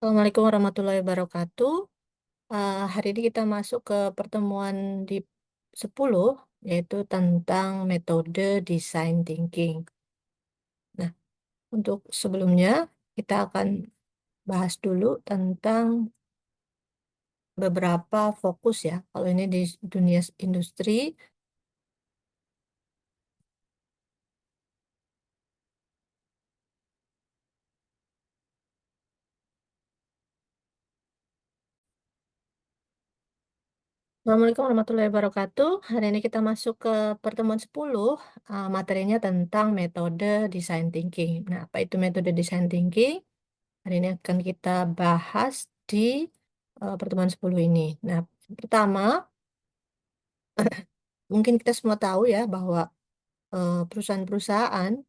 Assalamualaikum warahmatullahi wabarakatuh. Hari ini kita masuk ke pertemuan di 10, yaitu tentang metode design thinking. Nah, untuk sebelumnya kita akan bahas dulu tentang beberapa fokus ya. Kalau ini di dunia industri. Assalamualaikum warahmatullahi wabarakatuh. Hari ini kita masuk ke pertemuan 10, materinya tentang metode design thinking. Nah, apa itu metode design thinking? Hari ini akan kita bahas di pertemuan 10 ini. Nah, pertama, mungkin kita semua tahu ya bahwa perusahaan-perusahaan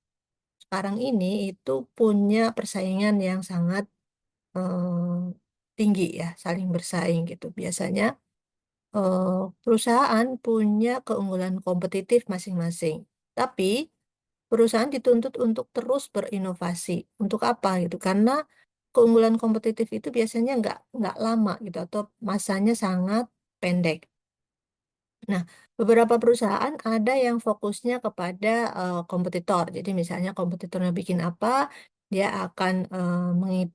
sekarang ini itu punya persaingan yang sangat eh, tinggi ya, saling bersaing gitu. Biasanya perusahaan punya keunggulan kompetitif masing-masing. Tapi perusahaan dituntut untuk terus berinovasi. Untuk apa gitu? Karena keunggulan kompetitif itu biasanya nggak lama gitu atau masanya sangat pendek. Nah, beberapa perusahaan ada yang fokusnya kepada kompetitor. Jadi misalnya kompetitornya bikin apa, dia akan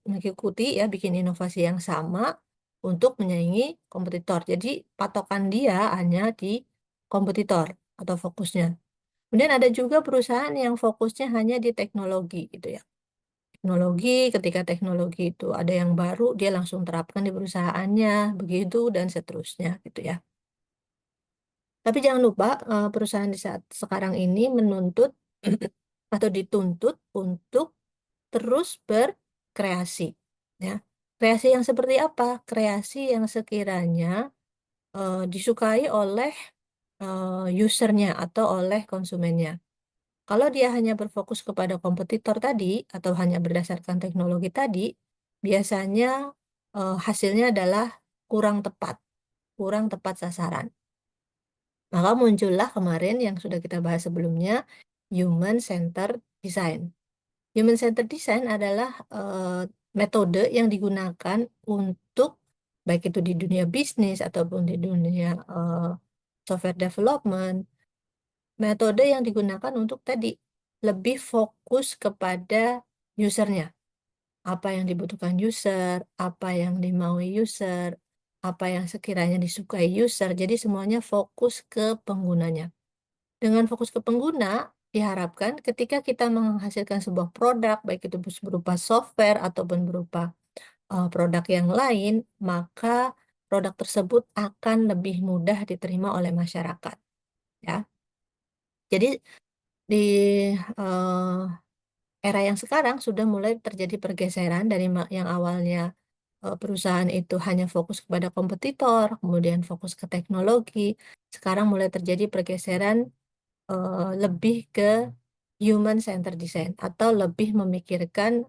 mengikuti ya bikin inovasi yang sama untuk menyaingi kompetitor. Jadi patokan dia hanya di kompetitor atau fokusnya. Kemudian ada juga perusahaan yang fokusnya hanya di teknologi gitu ya. Teknologi, ketika teknologi itu ada yang baru, dia langsung terapkan di perusahaannya, begitu dan seterusnya gitu ya. Tapi jangan lupa, perusahaan di saat sekarang ini menuntut atau dituntut untuk terus berkreasi, ya. Kreasi yang seperti apa? Kreasi yang sekiranya, disukai oleh, user-nya atau oleh konsumennya. Kalau dia hanya berfokus kepada kompetitor tadi atau hanya berdasarkan teknologi tadi, biasanya, hasilnya adalah kurang tepat sasaran. Maka muncullah kemarin yang sudah kita bahas sebelumnya, human centered design. Human centered design adalah metode yang digunakan untuk baik itu di dunia bisnis ataupun di dunia software development, metode yang digunakan untuk tadi lebih fokus kepada usernya. Apa yang dibutuhkan user, apa yang dimaui user, apa yang sekiranya disukai user. Jadi semuanya fokus ke penggunanya. Dengan fokus ke pengguna, diharapkan ketika kita menghasilkan sebuah produk, baik itu berupa software ataupun berupa produk yang lain, maka produk tersebut akan lebih mudah diterima oleh masyarakat, ya. Jadi di eh, era yang sekarang sudah mulai terjadi pergeseran dari yang awalnya perusahaan itu hanya fokus kepada kompetitor, kemudian fokus ke teknologi, sekarang mulai terjadi pergeseran lebih ke human center design atau lebih memikirkan,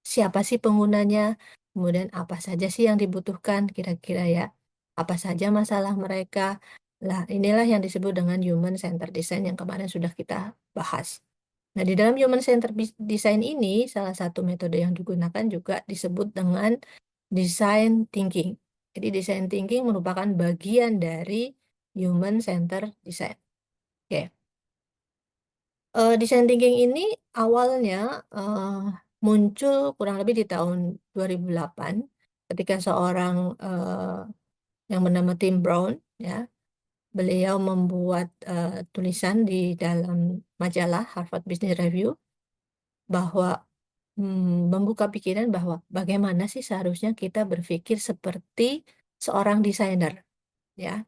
siapa sih penggunanya, kemudian apa saja sih yang dibutuhkan kira-kira ya, apa saja masalah mereka. Lah, inilah yang disebut dengan human center design yang kemarin sudah kita bahas. Nah, di dalam human center design ini, salah satu metode yang digunakan juga disebut dengan design thinking. Jadi design thinking merupakan bagian dari human center design. Oke. Design thinking ini awalnya, muncul kurang lebih di tahun 2008 ketika seorang, yang bernama Tim Brown ya, beliau membuat, tulisan di dalam majalah Harvard Business Review bahwa, membuka pikiran bahwa bagaimana sih seharusnya kita berpikir seperti seorang desainer, ya.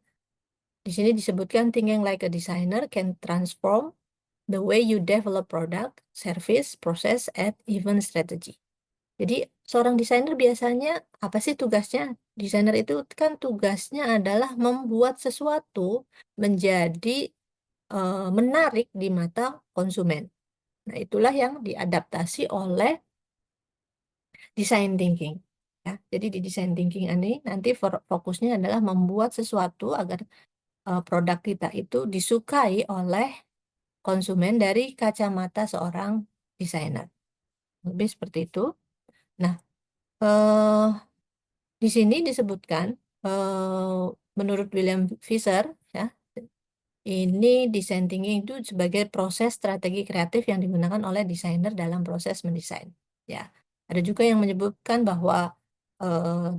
Di sini disebutkan thinking like a designer can transform the way you develop product, service, process, and even strategy. Jadi, seorang desainer biasanya apa sih tugasnya? Desainer itu kan tugasnya adalah membuat sesuatu menjadi menarik di mata konsumen. Nah, itulah yang diadaptasi oleh design thinking. Ya, jadi di design thinking ini nanti fokusnya adalah membuat sesuatu agar produk kita itu disukai oleh konsumen dari kacamata seorang desainer. Lebih seperti itu. Nah, Eee, di sini disebutkan, menurut William Visser ya, ini design thinking itu sebagai proses strategi kreatif yang digunakan oleh desainer dalam proses mendesain, ya. Ada juga yang menyebutkan bahwa,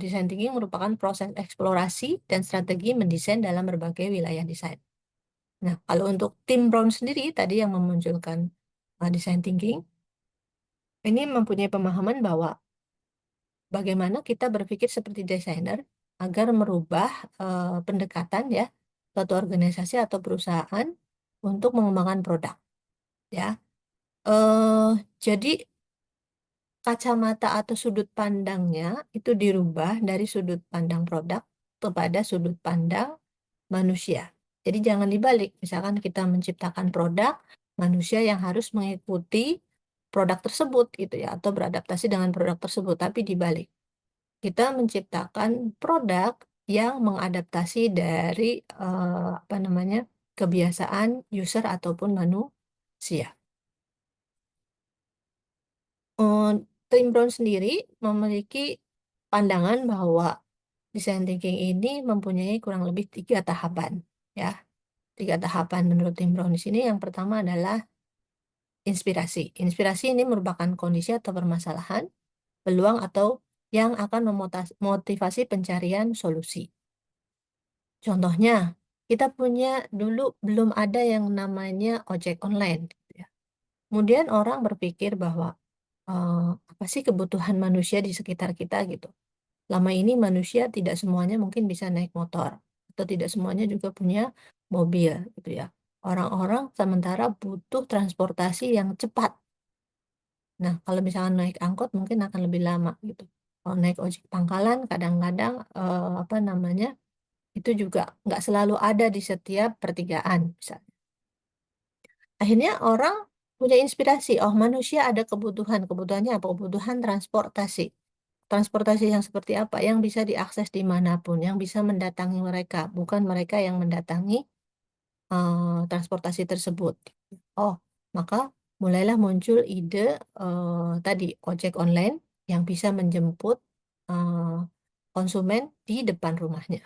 design thinking merupakan proses eksplorasi dan strategi mendesain dalam berbagai wilayah desain. Nah, kalau untuk Tim Brown sendiri tadi yang memunculkan, design thinking, ini mempunyai pemahaman bahwa bagaimana kita berpikir seperti desainer agar merubah, pendekatan ya, suatu organisasi atau perusahaan untuk mengembangkan produk, ya. Jadi kacamata atau sudut pandangnya itu dirubah dari sudut pandang produk kepada sudut pandang manusia. Jadi jangan dibalik, misalkan kita menciptakan produk, manusia yang harus mengikuti produk tersebut gitu ya, atau beradaptasi dengan produk tersebut, tapi dibalik. Kita menciptakan produk yang mengadaptasi dari, apa namanya, kebiasaan user ataupun manusia. Eee, Tim Brown sendiri memiliki pandangan bahwa design thinking ini mempunyai kurang lebih 3 tahapan, ya. 3 tahapan menurut Tim Brown di sini, yang pertama adalah inspirasi. Inspirasi ini merupakan kondisi atau permasalahan, peluang atau yang akan motivasi pencarian solusi. Contohnya, kita punya dulu belum ada yang namanya ojek online, gitu ya. Kemudian orang berpikir bahwa, apa sih kebutuhan manusia di sekitar kita gitu. Lama ini manusia tidak semuanya mungkin bisa naik motor, atau tidak semuanya juga punya mobil gitu ya. Orang-orang sementara butuh transportasi yang cepat. Nah, kalau misalkan naik angkot mungkin akan lebih lama gitu. Kalau naik ojek pangkalan kadang-kadang, apa namanya, itu juga nggak selalu ada di setiap pertigaan misalnya. Akhirnya orang punya inspirasi, oh manusia ada kebutuhan, kebutuhannya apa? Kebutuhan transportasi. Transportasi yang seperti apa? Yang bisa diakses dimanapun, yang bisa mendatangi mereka, bukan mereka yang mendatangi, transportasi tersebut. Oh, maka mulailah muncul ide, tadi ojek online yang bisa menjemput, eee, konsumen di depan rumahnya,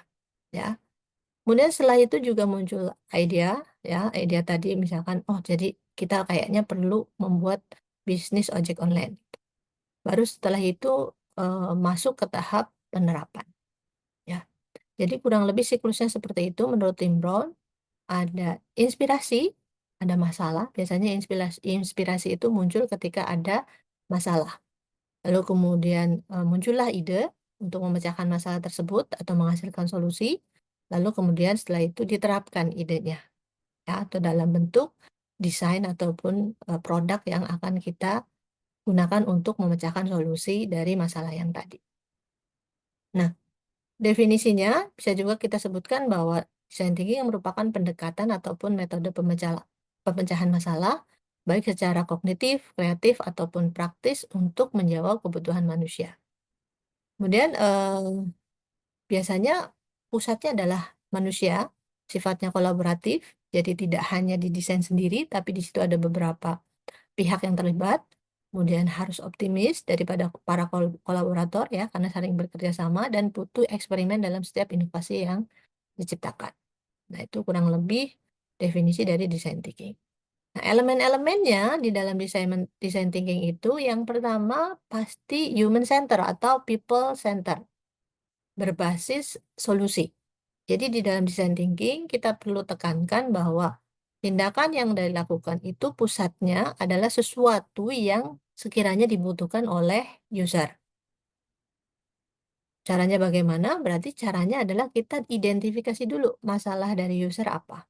ya. Kemudian setelah itu juga muncul idea, ya, idea tadi misalkan, oh jadi kita kayaknya perlu membuat bisnis ojek online. Baru setelah itu, masuk ke tahap penerapan, ya. Jadi kurang lebih siklusnya seperti itu menurut Tim Brown, ada inspirasi, ada masalah, biasanya inspirasi itu muncul ketika ada masalah. Lalu kemudian, muncullah ide untuk memecahkan masalah tersebut atau menghasilkan solusi, lalu kemudian setelah itu diterapkan idenya, ya, atau dalam bentuk desain ataupun, produk yang akan kita gunakan untuk memecahkan solusi dari masalah yang tadi. Nah, definisinya bisa juga kita sebutkan bahwa design thinking merupakan pendekatan ataupun metode pemecahan masalah, baik secara kognitif, kreatif, ataupun praktis untuk menjawab kebutuhan manusia. Kemudian, biasanya pusatnya adalah manusia, sifatnya kolaboratif, jadi tidak hanya didesain sendiri, tapi di situ ada beberapa pihak yang terlibat. Kemudian harus optimis daripada para kolaborator ya, karena saling bekerja sama dan butuh eksperimen dalam setiap inovasi yang diciptakan. Nah, itu kurang lebih definisi dari design thinking. Nah, elemen-elemennya di dalam design thinking itu yang pertama pasti human center atau people center, berbasis solusi. Jadi di dalam design thinking kita perlu tekankan bahwa tindakan yang dilakukan itu pusatnya adalah sesuatu yang sekiranya dibutuhkan oleh user. Caranya bagaimana? Berarti caranya adalah kita identifikasi dulu masalah dari user apa.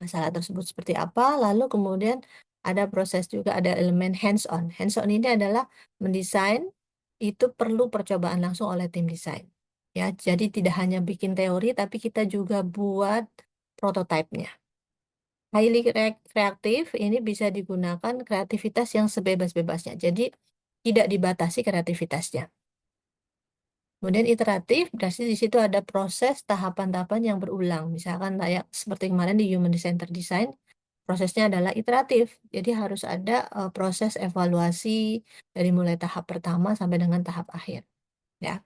Masalah tersebut seperti apa, lalu kemudian ada proses juga, ada elemen hands on. Hands on ini adalah mendesain itu perlu percobaan langsung oleh tim desain. Ya, jadi tidak hanya bikin teori tapi kita juga buat prototipenya. Highly reaktif ini bisa digunakan kreativitas yang sebebas-bebasnya. Jadi tidak dibatasi kreativitasnya. Kemudian iteratif, berarti di situ ada proses tahapan-tahapan yang berulang. Misalkan kayak seperti kemarin di Human Centered Design, prosesnya adalah iteratif. Jadi harus ada, proses evaluasi dari mulai tahap pertama sampai dengan tahap akhir, ya.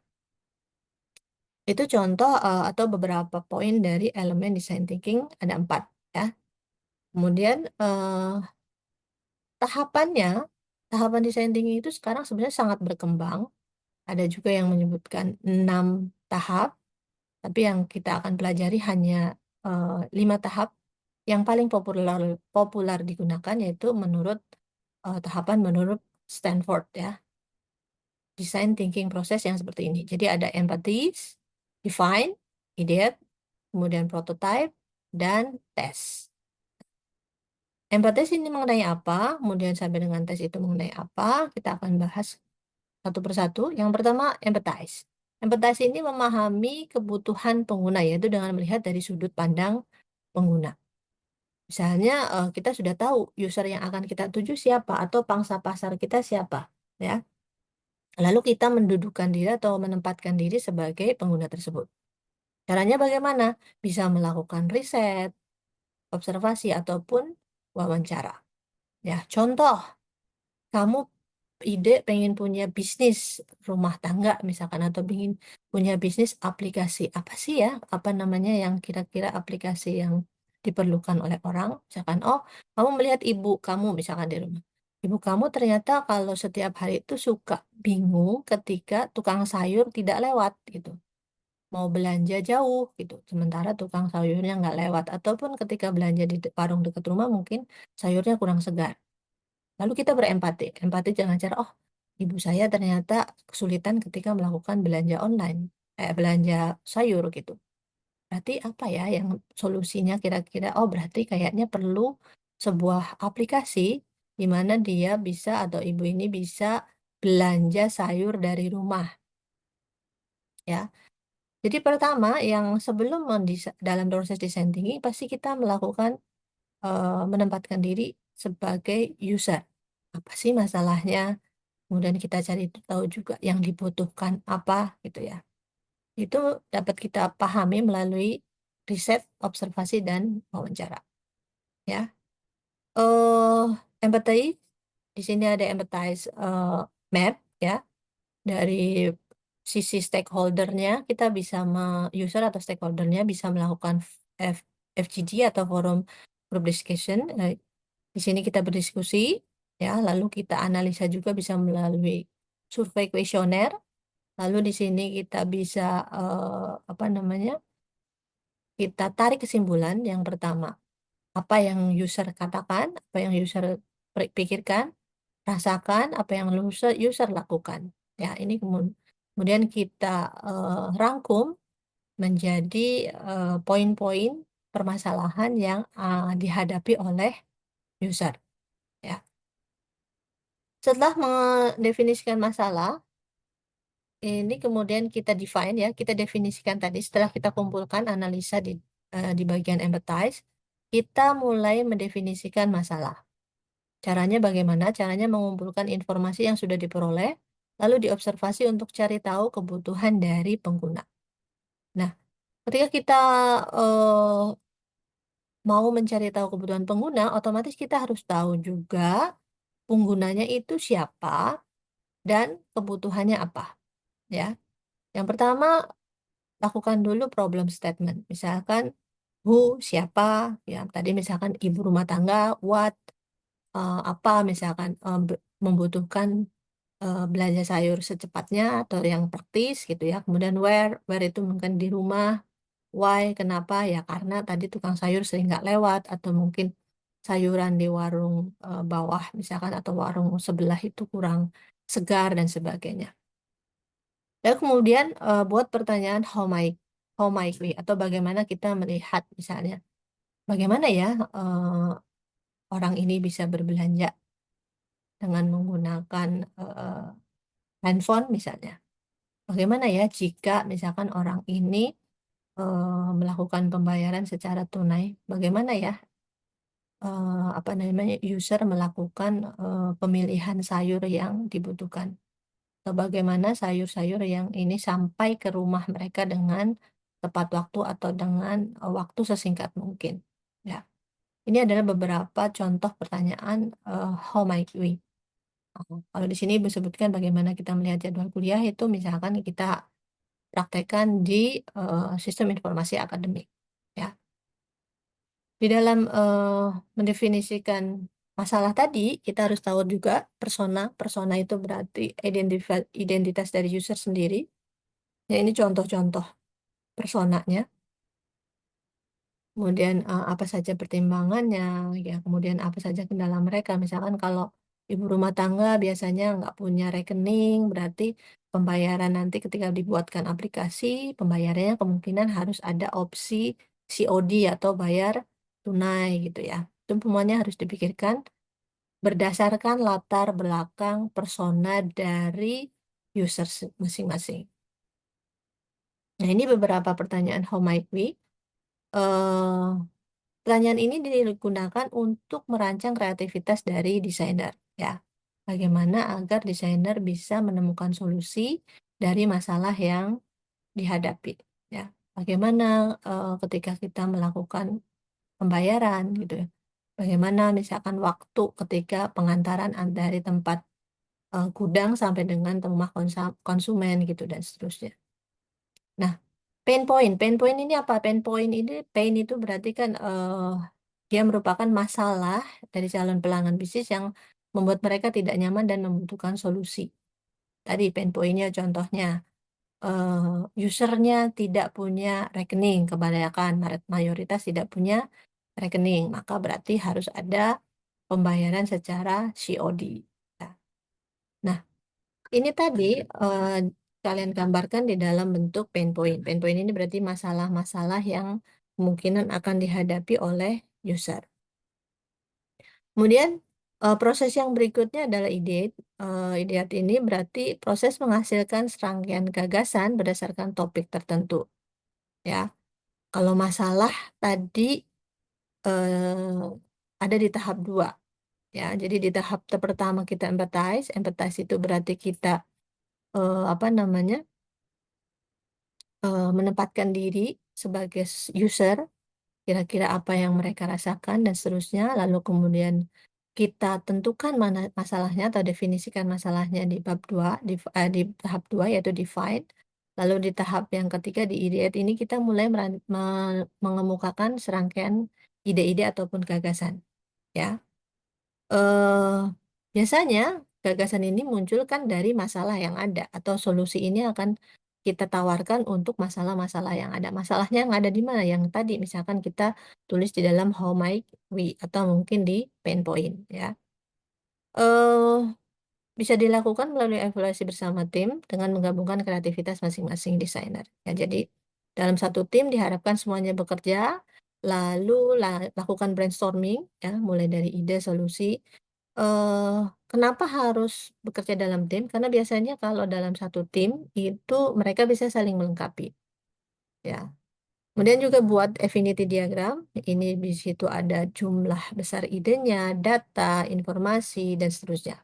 Itu contoh, atau beberapa poin dari elemen design thinking, ada 4 ya. Kemudian, tahapannya, tahapan design thinking itu sekarang sebenarnya sangat berkembang, ada juga yang menyebutkan 6 tahap, tapi yang kita akan pelajari hanya, 5 tahap yang paling populer populer digunakan, yaitu menurut, tahapan menurut Stanford ya, design thinking proses yang seperti ini. Jadi ada empathize, define, ideate, kemudian prototype, dan tes. Empathize ini mengenai apa, kemudian sampai dengan tes itu mengenai apa, kita akan bahas satu persatu. Yang pertama, empathize. Empathize ini memahami kebutuhan pengguna, yaitu dengan melihat dari sudut pandang pengguna. Misalnya, kita sudah tahu user yang akan kita tuju siapa atau pangsa pasar kita siapa, ya. Lalu kita mendudukan diri atau menempatkan diri sebagai pengguna tersebut. Caranya bagaimana? Bisa melakukan riset, observasi, ataupun wawancara. Ya, contoh, kamu pengen punya bisnis rumah tangga misalkan atau ingin punya bisnis aplikasi. Apa sih ya, apa namanya yang kira-kira aplikasi yang diperlukan oleh orang? Misalkan, oh, kamu melihat ibu kamu misalkan di rumah. Ibu kamu ternyata kalau setiap hari itu suka bingung ketika tukang sayur tidak lewat gitu. Mau belanja jauh gitu, sementara tukang sayurnya nggak lewat. Ataupun ketika belanja di warung dekat rumah mungkin sayurnya kurang segar. Lalu kita berempati, empati dengan cara, "Oh, ibu saya ternyata kesulitan ketika melakukan belanja online, belanja sayur," gitu. Berarti apa ya yang solusinya kira-kira? Oh, berarti kayaknya perlu sebuah aplikasi di mana dia bisa atau ibu ini bisa belanja sayur dari rumah, ya. Jadi pertama yang sebelum dalam proses desain thinking pasti kita melakukan, menempatkan diri sebagai user. Apa sih masalahnya? Kemudian kita cari tahu juga yang dibutuhkan apa gitu ya. Itu dapat kita pahami melalui riset, observasi, dan wawancara ya. Eh empathy, di sini ada empathize, map ya. Dari sisi stakeholder-nya kita bisa user atau stakeholder-nya bisa melakukan F FGD atau forum group discussion, di sini kita berdiskusi ya, lalu kita analisa juga bisa melalui survei kuesioner. Lalu di sini kita bisa, apa namanya, kita tarik kesimpulan yang pertama, apa yang user katakan, apa yang user pikirkan, rasakan, apa yang user lakukan. Ya, ini kemudian kita, rangkum menjadi, poin-poin permasalahan yang, dihadapi oleh user, ya. Setelah mendefinisikan masalah, ini kemudian kita define ya, kita definisikan tadi setelah kita kumpulkan analisa di bagian empathize, kita mulai mendefinisikan masalah. Caranya bagaimana? Caranya mengumpulkan informasi yang sudah diperoleh, lalu diobservasi untuk cari tahu kebutuhan dari pengguna. Nah, ketika kita, eee, mau mencari tahu kebutuhan pengguna, otomatis kita harus tahu juga penggunanya itu siapa dan kebutuhannya apa, ya. Yang pertama, lakukan dulu problem statement. Misalkan who, siapa, ya tadi misalkan ibu rumah tangga, what, apa misalkan, membutuhkan, belanja sayur secepatnya atau yang praktis gitu ya. Kemudian where itu mungkin di rumah, why, kenapa, ya karena tadi tukang sayur sering nggak lewat atau mungkin sayuran di warung, bawah misalkan atau warung sebelah itu kurang segar dan sebagainya. Lalu kemudian, buat pertanyaan how might we atau bagaimana kita melihat misalnya, bagaimana ya, orang ini bisa berbelanja dengan menggunakan, handphone misalnya. Bagaimana ya jika misalkan orang ini, melakukan pembayaran secara tunai, bagaimana ya, apa namanya, user melakukan, pemilihan sayur yang dibutuhkan. Atau bagaimana sayur-sayur yang ini sampai ke rumah mereka dengan tepat waktu atau dengan, waktu sesingkat mungkin, ya. Ini adalah beberapa contoh pertanyaan, how might we. Kalau di sini disebutkan bagaimana kita melihat jadwal kuliah itu misalkan kita praktekkan di, sistem informasi akademik, ya. Di dalam, mendefinisikan masalah tadi, kita harus tahu juga persona. Persona itu berarti identitas dari user sendiri. Ya, ini contoh-contoh personanya. Kemudian, apa saja pertimbangannya, ya, kemudian apa saja kendala mereka. Misalkan kalau ibu rumah tangga biasanya nggak punya rekening, berarti pembayaran nanti ketika dibuatkan aplikasi, pembayarannya kemungkinan harus ada opsi COD atau bayar tunai gitu ya. Itu semuanya harus dipikirkan berdasarkan latar belakang persona dari user masing-masing. Nah, ini beberapa pertanyaan how might we. eh Pertanyaan ini digunakan untuk merancang kreativitas dari desainer, ya. Bagaimana agar desainer bisa menemukan solusi dari masalah yang dihadapi, ya. Bagaimana, ketika kita melakukan pembayaran gitu ya. Bagaimana misalkan waktu ketika pengantaran dari tempat, gudang sampai dengan rumah konsumen gitu dan seterusnya. Nah, pain point ini apa? Pain itu berarti kan, dia merupakan masalah dari calon pelanggan bisnis yang membuat mereka tidak nyaman dan membutuhkan solusi. Tadi pain point-nya contohnya, user-nya tidak punya rekening, kebanyakan mayoritas tidak punya rekening, maka berarti harus ada pembayaran secara COD, ya. Nah, ini tadi, kalian gambarkan di dalam bentuk pain point. Pain point ini berarti masalah-masalah yang kemungkinan akan dihadapi oleh user. Kemudian, proses yang berikutnya adalah ideate. Ideate ini berarti proses menghasilkan serangkaian gagasan berdasarkan topik tertentu, ya. Kalau masalah tadi, eee, ada di tahap 2, ya. Jadi di tahap pertama kita empathize. Empathize itu berarti kita, apa namanya, menempatkan diri sebagai user, kira-kira apa yang mereka rasakan dan seterusnya, lalu kemudian kita tentukan mana masalahnya atau definisikan masalahnya di bab 2 di tahap 2 yaitu define. Lalu di tahap yang ketiga di ideate ini kita mulai mengemukakan serangkaian ide-ide ataupun gagasan, ya. Eee, Biasanya gagasan ini muncul kan dari masalah yang ada atau solusi ini akan kita tawarkan untuk masalah-masalah yang ada. Masalahnya yang ada di mana? Yang tadi misalkan kita tulis di dalam how might we atau mungkin di pain point, ya. Eee, Bisa dilakukan melalui evaluasi bersama tim dengan menggabungkan kreativitas masing-masing desainer. Ya, jadi dalam satu tim diharapkan semuanya bekerja, lalu lakukan brainstorming ya, mulai dari ide, solusi. Kenapa harus bekerja dalam tim? Karena biasanya kalau dalam satu tim itu mereka bisa saling melengkapi, ya. Kemudian juga buat affinity diagram, ini di situ ada jumlah besar idenya, data, informasi, dan seterusnya.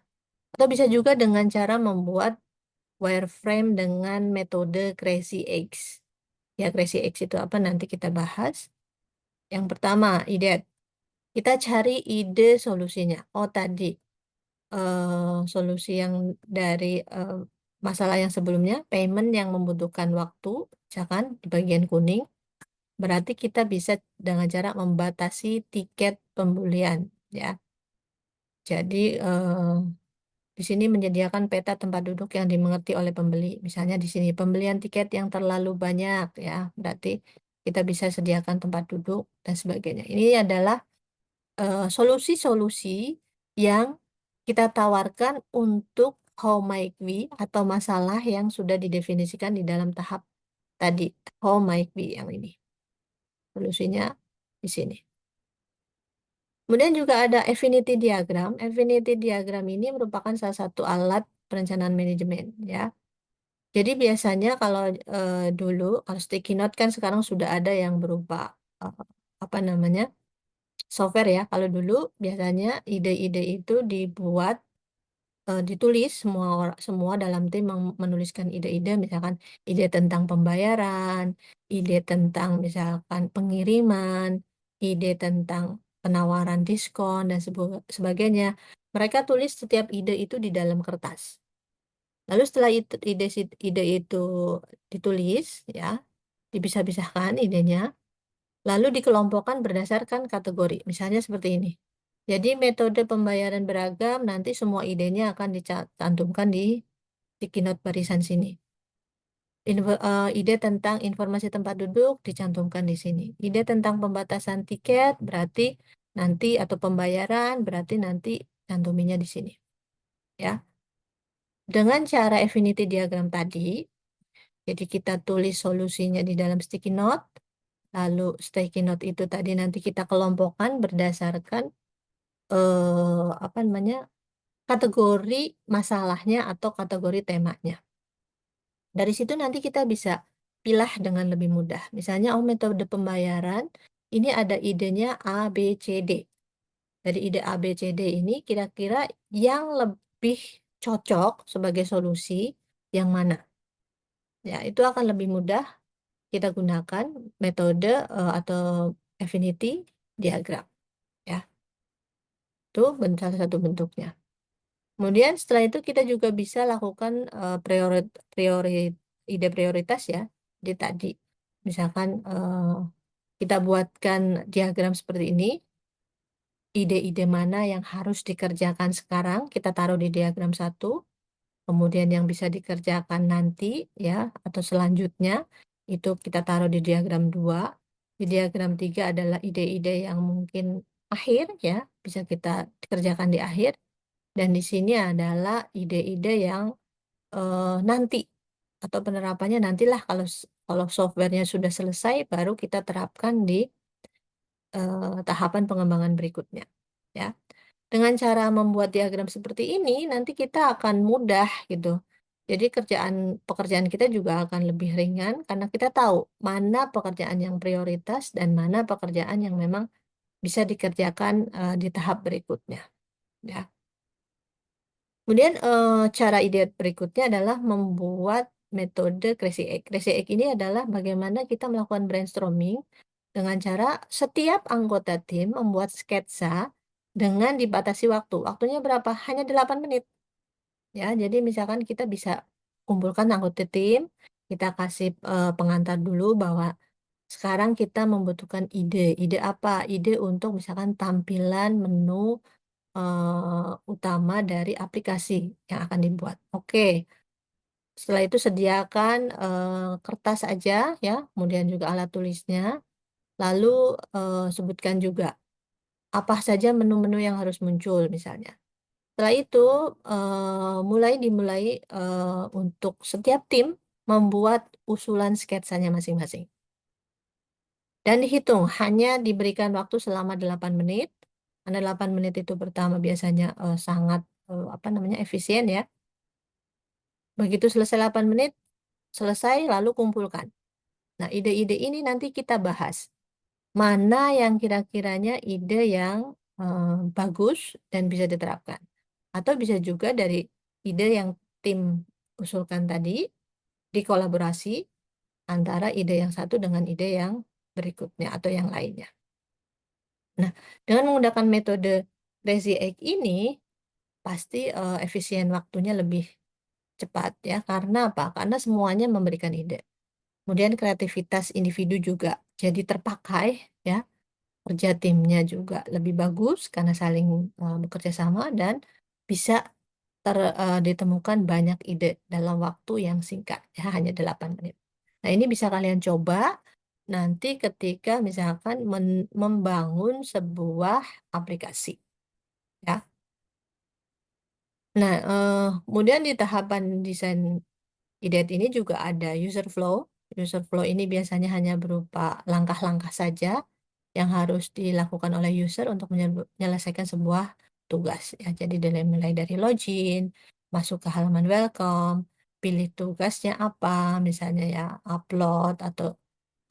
Atau bisa juga dengan cara membuat wireframe dengan metode Crazy Eggs. Ya, Crazy Eggs itu apa nanti kita bahas. Yang pertama, ide. Kita cari ide solusinya. Oh, tadi solusi yang dari, masalah yang sebelumnya, payment yang membutuhkan waktu, misalkan di bagian kuning, berarti kita bisa dengan cara membatasi tiket pembelian, ya. Jadi, di sini menyediakan peta tempat duduk yang dimengerti oleh pembeli. Misalnya di sini pembelian tiket yang terlalu banyak ya, berarti kita bisa sediakan tempat duduk dan sebagainya. Ini adalah solusi-solusi yang kita tawarkan untuk how might we atau masalah yang sudah didefinisikan di dalam tahap tadi, how might we yang ini. Solusinya di sini. Kemudian juga ada affinity diagram. Affinity diagram ini merupakan salah satu alat perencanaan manajemen ya. Jadi biasanya kalau, dulu kalau sticky note kan sekarang sudah ada yang berupa, apa namanya, software ya. Kalau dulu biasanya ide-ide itu dibuat, ditulis semua dalam tim menuliskan ide-ide misalkan ide tentang pembayaran, ide tentang misalkan pengiriman, ide tentang penawaran diskon dan sebagainya. Mereka tulis setiap ide itu di dalam kertas. Lalu setelah itu ide itu ditulis ya, dipisah-pisahkan idenya, lalu dikelompokkan berdasarkan kategori. Misalnya seperti ini. Jadi metode pembayaran beragam, nanti semua idenya akan dicantumkan di sticky note barisan sini. Ide tentang informasi tempat duduk dicantumkan di sini. Ide tentang pembatasan tiket berarti nanti atau pembayaran berarti nanti cantuminya di sini, ya. Dengan cara affinity diagram tadi, jadi kita tulis solusinya di dalam sticky note, lalu sticky note itu tadi nanti kita kelompokkan berdasarkan apa namanya? Kategori masalahnya atau kategori temanya. Dari situ nanti kita bisa pilah dengan lebih mudah. Misalnya, oh metode pembayaran, ini ada idenya A, B, C, D. Dari ide A, B, C, D ini kira-kira yang lebih cocok sebagai solusi yang mana? Ya, itu akan lebih mudah kita gunakan metode atau affinity diagram. Ya, itu salah satu bentuknya. Kemudian setelah itu kita juga bisa lakukan ide prioritas ya. Jadi tadi misalkan kita buatkan diagram seperti ini, ide-ide mana yang harus dikerjakan sekarang kita taruh di diagram satu, kemudian yang bisa dikerjakan nanti ya atau selanjutnya itu kita taruh di diagram dua. Di diagram tiga adalah ide-ide yang mungkin akhir ya, bisa kita kerjakan di akhir. Dan di sini adalah ide-ide yang nanti atau penerapannya nantilah kalau softwarenya sudah selesai baru kita terapkan di tahapan pengembangan berikutnya, ya. Dengan cara membuat diagram seperti ini nanti kita akan mudah gitu. Jadi pekerjaan kita juga akan lebih ringan karena kita tahu mana pekerjaan yang prioritas dan mana pekerjaan yang memang bisa dikerjakan, di tahap berikutnya, ya. Kemudian, cara ide berikutnya adalah membuat metode crazy egg. Crazy egg ini adalah bagaimana kita melakukan brainstorming dengan cara setiap anggota tim membuat sketsa dengan dibatasi waktu. Waktunya berapa? Hanya 8 menit, ya. Jadi misalkan kita bisa kumpulkan anggota tim, kita kasih, pengantar dulu bahwa sekarang kita membutuhkan ide. Ide apa? Ide untuk misalkan tampilan menu utama dari aplikasi yang akan dibuat. Oke, setelah itu sediakan, kertas aja ya, kemudian juga alat tulisnya, lalu, sebutkan juga apa saja menu-menu yang harus muncul misalnya. Setelah itu, dimulai, untuk setiap tim membuat usulan sketsanya masing-masing. Dan dihitung, hanya diberikan waktu selama 8 menit, karena 8 menit itu pertama biasanya, sangat, apa namanya, efisien ya. Begitu selesai 8 menit, selesai lalu kumpulkan. Nah, ide-ide ini nanti kita bahas. Mana yang kira-kiranya ide yang, bagus dan bisa diterapkan. Atau bisa juga dari ide yang tim usulkan tadi, dikolaborasi antara ide yang satu dengan ide yang berikutnya atau yang lainnya. Nah, dengan menggunakan metode Crazy Egg ini, pasti, efisien waktunya lebih cepat ya, karena apa? Karena semuanya memberikan ide. Kemudian kreativitas individu juga jadi terpakai ya, kerja timnya juga lebih bagus karena saling, bekerja sama dan bisa ditemukan banyak ide dalam waktu yang singkat ya, hanya 8 menit. Nah, ini bisa kalian coba nanti ketika misalkan membangun sebuah aplikasi ya. Nah, kemudian di tahapan desain IDET ini juga ada user flow. User flow ini biasanya hanya berupa langkah-langkah saja yang harus dilakukan oleh user untuk menyelesaikan sebuah tugas ya. Jadi mulai dari login, masuk ke halaman welcome, pilih tugasnya apa, misalnya ya upload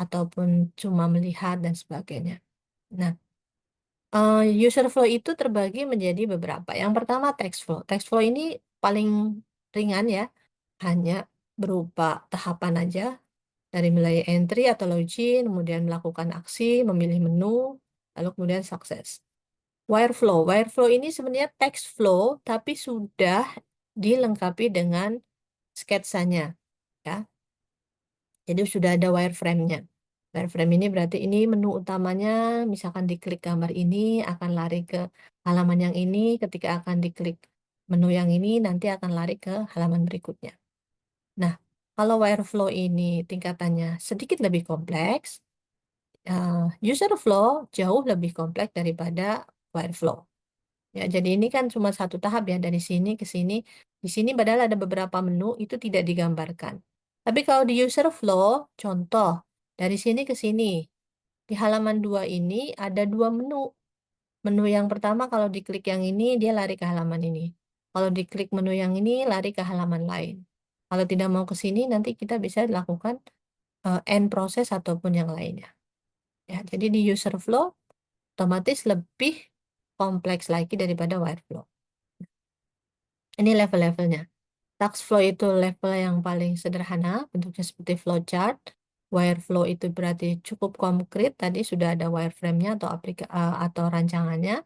ataupun cuma melihat dan sebagainya. Nah, user flow itu terbagi menjadi beberapa. Yang pertama text flow. Text flow ini paling ringan ya, hanya berupa tahapan aja dari mulai entry atau login, kemudian melakukan aksi, memilih menu, lalu kemudian sukses. Wire flow ini sebenarnya text flow, tapi sudah dilengkapi dengan sketsanya, ya. Jadi sudah ada wireframe-nya. Wireframe ini berarti ini menu utamanya, misalkan diklik gambar ini akan lari ke halaman yang ini, ketika akan diklik menu yang ini nanti akan lari ke halaman berikutnya. Nah, kalau wire flow ini tingkatannya sedikit lebih kompleks, user flow jauh lebih kompleks daripada wire flow. Ya, jadi ini kan cuma satu tahap ya, dari sini ke sini. Di sini padahal ada beberapa menu, itu tidak digambarkan. Tapi kalau di user flow, contoh, dari sini ke sini. Di halaman 2 ini ada 2 menu. Menu yang pertama kalau diklik yang ini, dia lari ke halaman ini. Kalau diklik menu yang ini, lari ke halaman lain. Kalau tidak mau ke sini, nanti kita bisa lakukan end proses ataupun yang lainnya. Ya, jadi di user flow otomatis lebih kompleks lagi daripada wire flow. Ini level-levelnya. Task flow itu level yang paling sederhana, bentuknya seperti flowchart. Wire flow itu berarti cukup konkret, tadi sudah ada wireframe-nya atau rancangannya.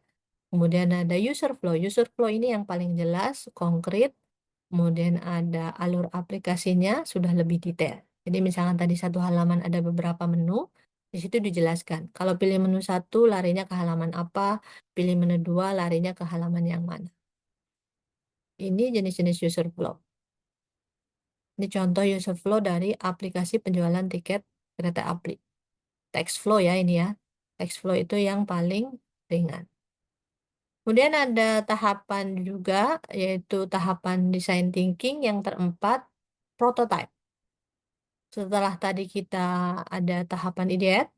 Kemudian ada user flow. User flow ini yang paling jelas, konkret. Kemudian ada alur aplikasinya, sudah lebih detail. Jadi misalkan tadi satu halaman ada beberapa menu, di situ dijelaskan. Kalau pilih menu satu, larinya ke halaman apa, pilih menu dua, larinya ke halaman yang mana. Ini jenis-jenis user flow. Ini contoh user flow dari aplikasi penjualan tiket kereta api. Text flow ya ini ya. Text flow itu yang paling ringan. Kemudian ada tahapan juga, yaitu tahapan design thinking yang keempat, prototype. Setelah tadi kita ada tahapan ideat,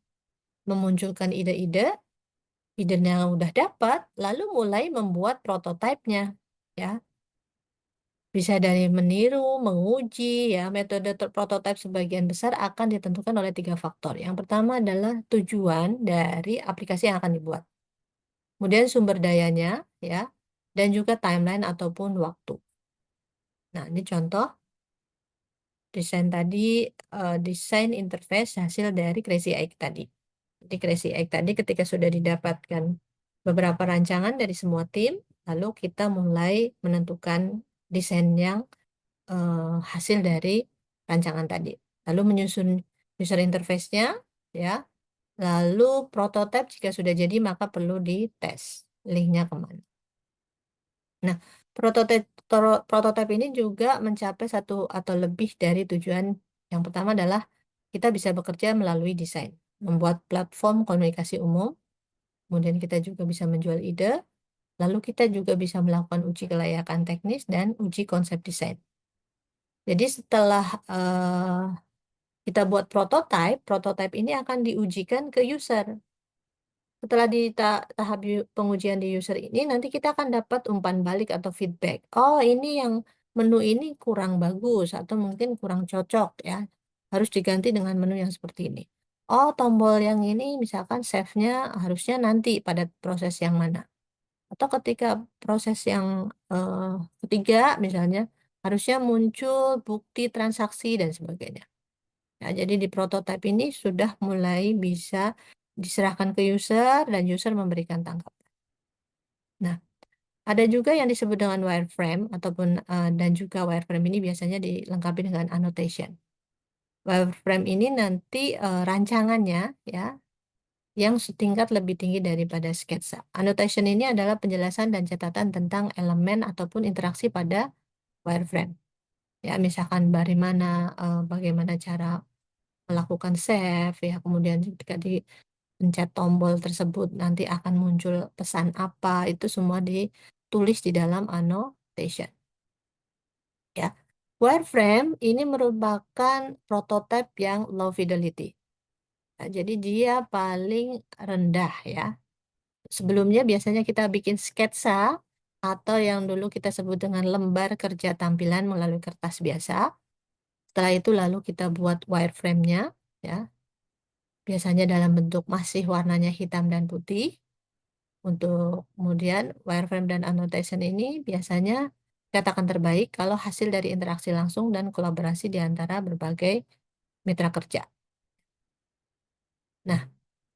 memunculkan ide-ide, idenya udah dapat, lalu mulai membuat prototipenya. Ya, bisa dari meniru, menguji, ya. Metode prototipe sebagian besar akan ditentukan oleh 3 faktor. Yang pertama adalah tujuan dari aplikasi yang akan dibuat. Kemudian sumber dayanya, ya, dan juga timeline ataupun waktu. Nah, ini contoh desain tadi, desain interface hasil dari Crazy Egg tadi. Jadi Crazy Egg tadi ketika sudah didapatkan beberapa rancangan dari semua tim, lalu kita mulai menentukan desain yang hasil dari rancangan tadi. Lalu menyusun user interface-nya, ya. Lalu prototipe jika sudah jadi maka perlu dites linknya kemana. Nah, prototipe ini juga mencapai satu atau lebih dari tujuan. Yang pertama adalah kita bisa bekerja melalui desain, membuat platform komunikasi umum, kemudian kita juga bisa menjual ide, lalu kita juga bisa melakukan uji kelayakan teknis dan uji konsep desain. Jadi setelah kita buat prototipe ini akan diujikan ke user. Setelah di tahap pengujian di user ini, nanti kita akan dapat umpan balik atau feedback. Oh, ini yang menu ini kurang bagus atau mungkin kurang cocok ya. Harus diganti dengan menu yang seperti ini. Oh, tombol yang ini misalkan save-nya harusnya nanti pada proses yang mana. Atau ketika proses yang ketiga misalnya, harusnya muncul bukti transaksi dan sebagainya. Nah, jadi di prototipe ini sudah mulai bisa diserahkan ke user dan user memberikan tanggapan. Nah, ada juga yang disebut dengan wireframe ataupun dan juga wireframe ini biasanya dilengkapi dengan annotation. Wireframe ini nanti rancangannya ya yang setingkat lebih tinggi daripada sketsa. Annotation ini adalah penjelasan dan catatan tentang elemen ataupun interaksi pada wireframe. Ya, misalkan bagaimana cara melakukan save ya, kemudian ketika dipencet tombol tersebut nanti akan muncul pesan apa, itu semua ditulis di dalam annotation. Ya. Wireframe ini merupakan prototipe yang low fidelity. Nah, jadi dia paling rendah ya. Sebelumnya biasanya kita bikin sketsa atau yang dulu kita sebut dengan lembar kerja tampilan melalui kertas biasa. Setelah itu lalu kita buat wireframe-nya ya. Biasanya dalam bentuk masih warnanya hitam dan putih. Untuk kemudian wireframe dan annotation ini biasanya katakan terbaik kalau hasil dari interaksi langsung dan kolaborasi di antara berbagai mitra kerja. Nah,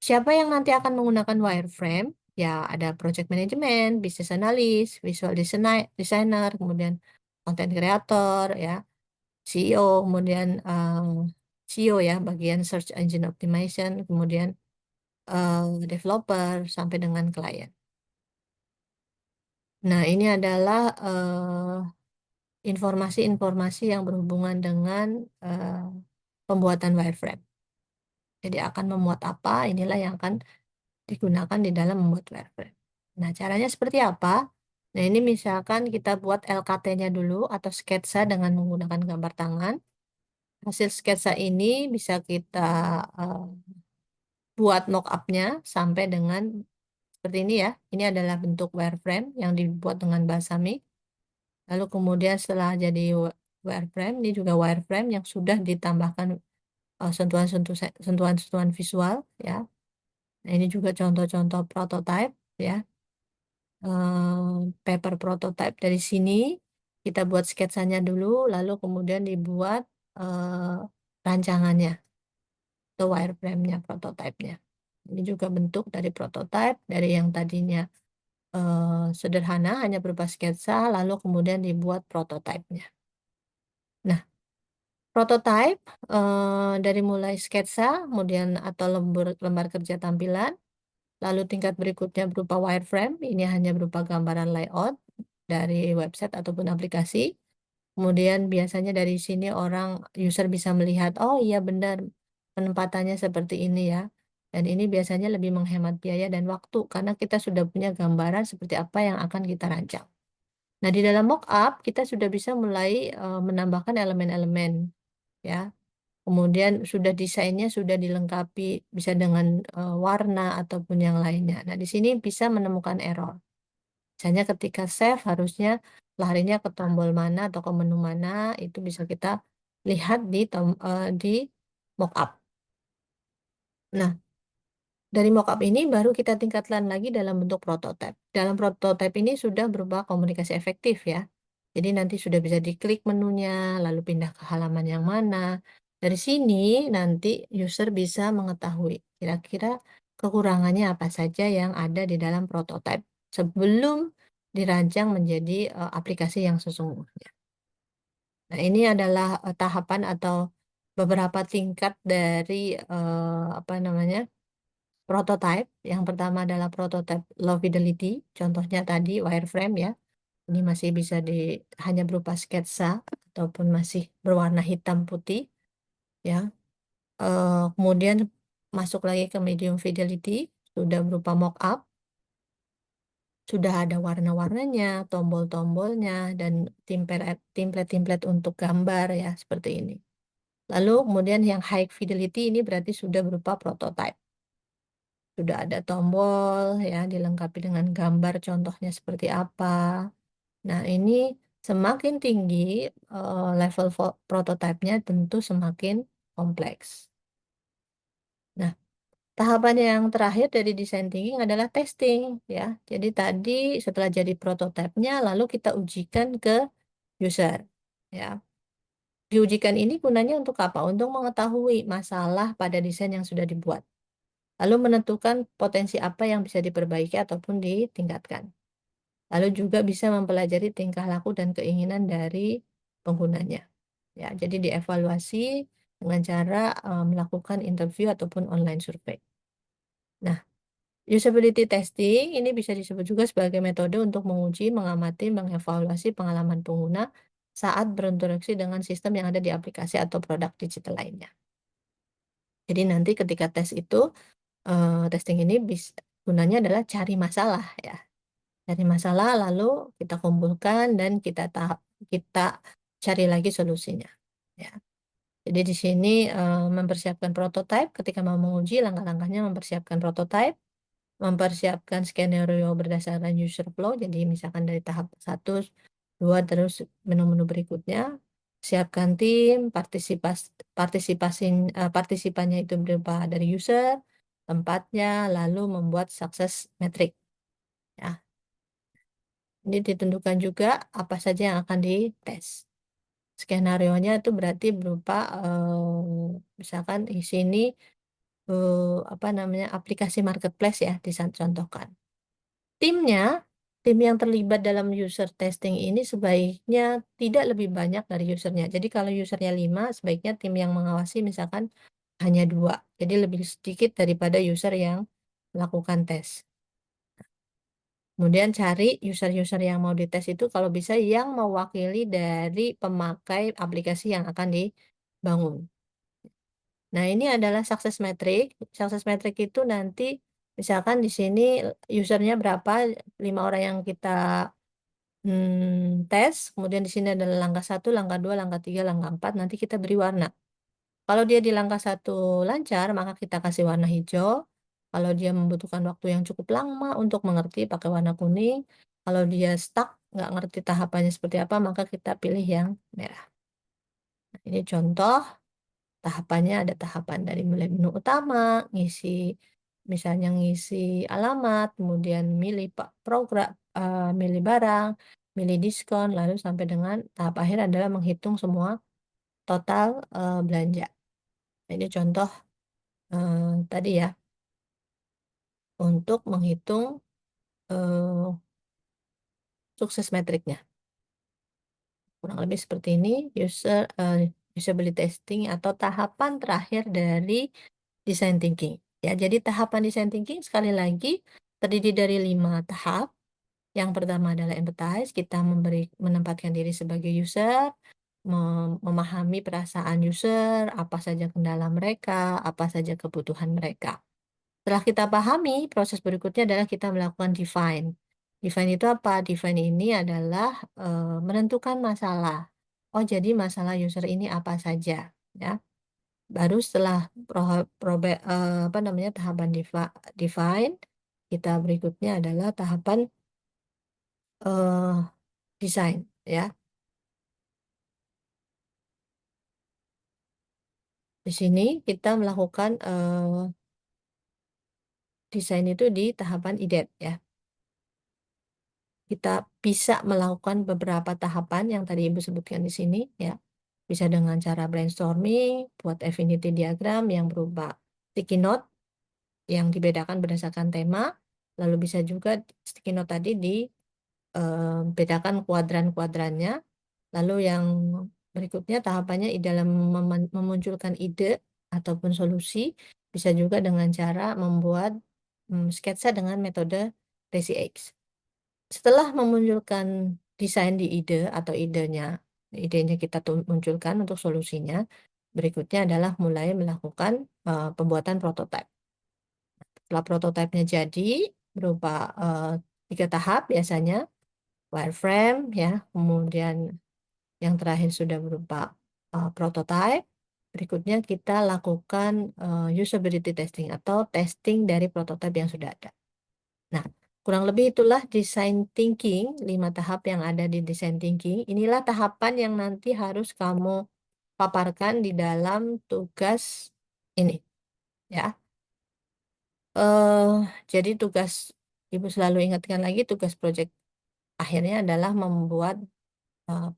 Siapa yang nanti akan menggunakan wireframe? Ya, ada project management, business analyst, visual designer, kemudian content creator, ya, CEO, kemudian CEO ya, bagian search engine optimization, kemudian developer, sampai dengan klien. Nah, ini adalah informasi-informasi yang berhubungan dengan eh, pembuatan wireframe. Jadi akan memuat apa, inilah yang akan digunakan di dalam membuat wireframe. Nah, caranya seperti apa? Nah, ini misalkan kita buat LKT-nya dulu atau sketsa dengan menggunakan gambar tangan. Hasil sketsa ini bisa kita eh, buat mock-up-nya sampai dengan seperti ini ya. Ini adalah bentuk wireframe yang dibuat dengan balsamic. Lalu kemudian setelah jadi wireframe, ini juga wireframe yang sudah ditambahkan sentuhan-sentuhan visual ya. Nah, ini juga contoh-contoh prototype ya. Paper prototype dari sini kita buat sketsanya dulu, lalu kemudian dibuat eh, rancangannya atau wireframe-nya, prototype-nya. Ini juga bentuk dari prototype dari yang tadinya sederhana hanya berupa sketsa, lalu kemudian dibuat prototype-nya. Nah, prototype dari mulai sketsa, kemudian atau lembar kerja tampilan, lalu tingkat berikutnya berupa wireframe, ini hanya berupa gambaran layout dari website ataupun aplikasi. Kemudian biasanya dari sini user bisa melihat, oh iya benar penempatannya seperti ini ya. Dan ini biasanya lebih menghemat biaya dan waktu karena kita sudah punya gambaran seperti apa yang akan kita rancang. Nah, di dalam mockup kita sudah bisa mulai menambahkan elemen-elemen ya. Kemudian sudah desainnya sudah dilengkapi bisa dengan warna ataupun yang lainnya. Nah, di sini bisa menemukan error. Misalnya ketika save harusnya larinya ke tombol mana atau ke menu mana itu bisa kita lihat di mockup. Nah, dari mockup ini baru kita tingkatkan lagi dalam bentuk prototype. Dalam prototype ini sudah berupa komunikasi efektif ya. Jadi nanti sudah bisa diklik menunya, lalu pindah ke halaman yang mana. Dari sini nanti user bisa mengetahui kira-kira kekurangannya apa saja yang ada di dalam prototype sebelum dirancang menjadi aplikasi yang sesungguhnya. Nah, ini adalah tahapan atau beberapa tingkat dari apa namanya? Prototype. Yang pertama adalah prototype low fidelity, contohnya tadi wireframe ya. Ini masih bisa hanya berupa sketsa ataupun masih berwarna hitam putih ya. Kemudian masuk lagi ke medium fidelity, sudah berupa mockup, sudah ada warna-warnanya, tombol-tombolnya, dan template-template untuk gambar ya seperti ini. Lalu kemudian yang high fidelity ini berarti sudah berupa prototype. Sudah ada tombol ya, dilengkapi dengan gambar contohnya seperti apa. Nah, ini semakin tinggi level prototipenya tentu semakin kompleks. Nah, tahapan yang terakhir dari design thinking adalah testing ya. Jadi tadi setelah jadi prototipenya lalu kita ujikan ke user ya. Diujikan ini gunanya untuk apa? Untuk mengetahui masalah pada desain yang sudah dibuat. Lalu menentukan potensi apa yang bisa diperbaiki ataupun ditingkatkan. Lalu juga bisa mempelajari tingkah laku dan keinginan dari penggunanya. Ya, jadi dievaluasi dengan cara melakukan interview ataupun online survei. Nah, usability testing ini bisa disebut juga sebagai metode untuk menguji, mengamati, mengevaluasi pengalaman pengguna saat berinteraksi dengan sistem yang ada di aplikasi atau produk digital lainnya. Jadi nanti ketika tes itu, testing ini gunanya adalah cari masalah ya. Cari masalah lalu kita kumpulkan dan kita cari lagi solusinya. Ya. Jadi di sini mempersiapkan prototipe ketika mau menguji langkah-langkahnya mempersiapkan prototipe, mempersiapkan skenario berdasarkan user flow. Jadi misalkan dari tahap 1, 2 terus menu-menu berikutnya. Siapkan tim, partisipannya itu berupa dari user, tempatnya, lalu membuat success metric. Ya. Ini ditentukan juga apa saja yang akan dites. Skenarionya itu berarti berupa misalkan di sini apa namanya, aplikasi marketplace ya contohkan. Timnya, tim yang terlibat dalam user testing ini sebaiknya tidak lebih banyak dari usernya. Jadi kalau usernya 5, sebaiknya tim yang mengawasi misalkan hanya 2. Jadi lebih sedikit daripada user yang melakukan tes. Kemudian cari user-user yang mau dites itu kalau bisa yang mewakili dari pemakai aplikasi yang akan dibangun. Nah, ini adalah success metric. Success metric itu nanti misalkan di sini usernya berapa, 5 orang yang kita tes, kemudian di sini adalah langkah 1, langkah 2, langkah 3, langkah 4, nanti kita beri warna. Kalau dia di langkah 1 lancar, maka kita kasih warna hijau. Kalau dia membutuhkan waktu yang cukup lama untuk mengerti, pakai warna kuning. Kalau dia stuck, nggak ngerti tahapannya seperti apa, maka kita pilih yang merah. Nah, ini contoh tahapannya, ada tahapan dari mulai menu utama, misalnya ngisi alamat, kemudian milih program, milih barang, milih diskon, lalu sampai dengan tahap akhir adalah menghitung semua total, belanja. Nah, ini contoh, tadi ya, untuk menghitung, eee, sukses metriknya. Kurang lebih seperti ini usability testing atau tahapan terakhir dari design thinking. Ya, jadi tahapan design thinking sekali lagi terdiri dari 5 tahap. Yang pertama adalah empathize, kita menempatkan diri sebagai user, memahami perasaan user, apa saja kendala mereka, apa saja kebutuhan mereka. Setelah kita pahami, proses berikutnya adalah kita melakukan define. Define itu apa? Define ini adalah menentukan masalah. Oh, jadi masalah user ini apa saja, ya. Baru setelah apa namanya, tahapan define, kita berikutnya adalah tahapan eh, desain, ya. Di sini kita melakukan desain itu di tahapan ide, ya. Kita bisa melakukan beberapa tahapan yang tadi Ibu sebutkan di sini, ya. Bisa dengan cara brainstorming, buat affinity diagram yang berupa sticky note yang dibedakan berdasarkan tema, lalu bisa juga sticky note tadi bedakan kuadran-kuadrannya, lalu yang berikutnya tahapannya dalam memunculkan ide ataupun solusi, bisa juga dengan cara membuat sketsa dengan metode Resi X. Setelah memunculkan desain di ide atau idenya kita munculkan untuk solusinya, berikutnya adalah mulai melakukan, pembuatan prototipe. Setelah prototipenya jadi berupa, 3 tahap biasanya, wireframe ya, kemudian yang terakhir sudah berupa, prototipe, berikutnya kita lakukan, usability testing atau testing dari prototipe yang sudah ada. Nah, kurang lebih itulah design thinking, 5 tahap yang ada di design thinking. Inilah tahapan yang nanti harus kamu paparkan di dalam tugas ini, ya. Jadi tugas Ibu selalu ingatkan lagi tugas project akhirnya adalah membuat, eee,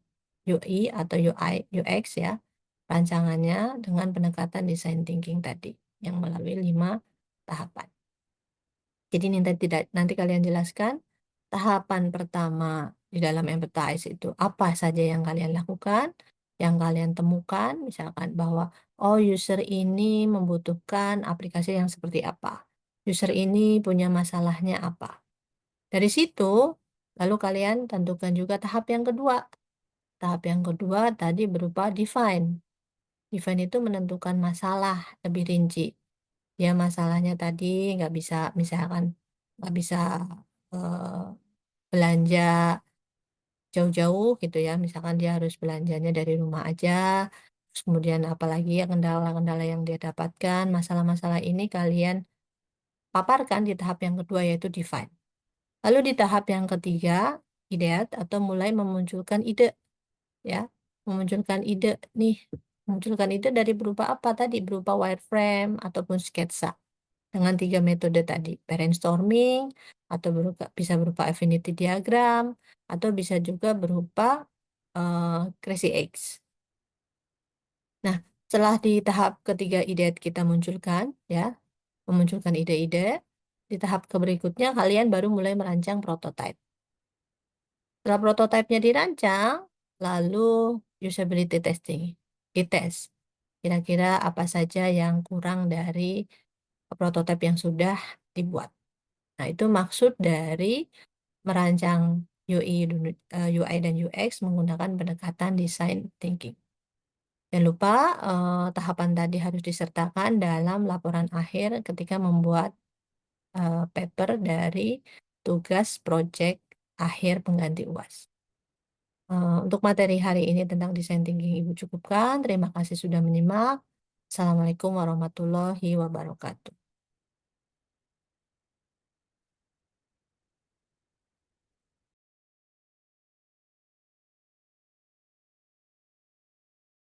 UI atau UX ya, rancangannya dengan pendekatan design thinking tadi, yang melalui 5 tahapan. Jadi nanti kalian jelaskan, tahapan pertama di dalam empathize itu apa saja yang kalian lakukan, yang kalian temukan, misalkan bahwa, oh user ini membutuhkan aplikasi yang seperti apa, user ini punya masalahnya apa. Dari situ, lalu kalian tentukan juga tahap yang kedua. Tahap yang kedua tadi berupa define. Define itu menentukan masalah lebih rinci. Ya masalahnya tadi nggak bisa misalkan nggak bisa, eee, belanja jauh-jauh gitu ya, misalkan dia harus belanjanya dari rumah aja, terus kemudian apalagi ya kendala-kendala yang dia dapatkan, masalah-masalah ini kalian paparkan di tahap yang kedua yaitu define. Lalu di tahap yang ketiga, ideate atau mulai memunculkan ide ya, memunculkan ide nih, memunculkan ide dari berupa apa tadi, berupa wireframe ataupun sketsa. Dengan 3 metode tadi, brainstorming, atau bisa berupa affinity diagram, atau bisa juga berupa, crazy eggs. Nah, setelah di tahap ketiga ide kita munculkan, ya, memunculkan ide-ide, di tahap berikutnya kalian baru mulai merancang prototipe. Setelah prototipenya dirancang, lalu usability testing, dites. Kira-kira apa saja yang kurang dari prototipe yang sudah dibuat. Nah, itu maksud dari merancang UI dan UX menggunakan pendekatan design thinking. Jangan lupa, tahapan tadi harus disertakan dalam laporan akhir ketika membuat, paper dari tugas project akhir pengganti UAS. Untuk materi hari ini tentang design thinking Ibu cukupkan. Terima kasih sudah menyimak. Assalamualaikum warahmatullahi wabarakatuh.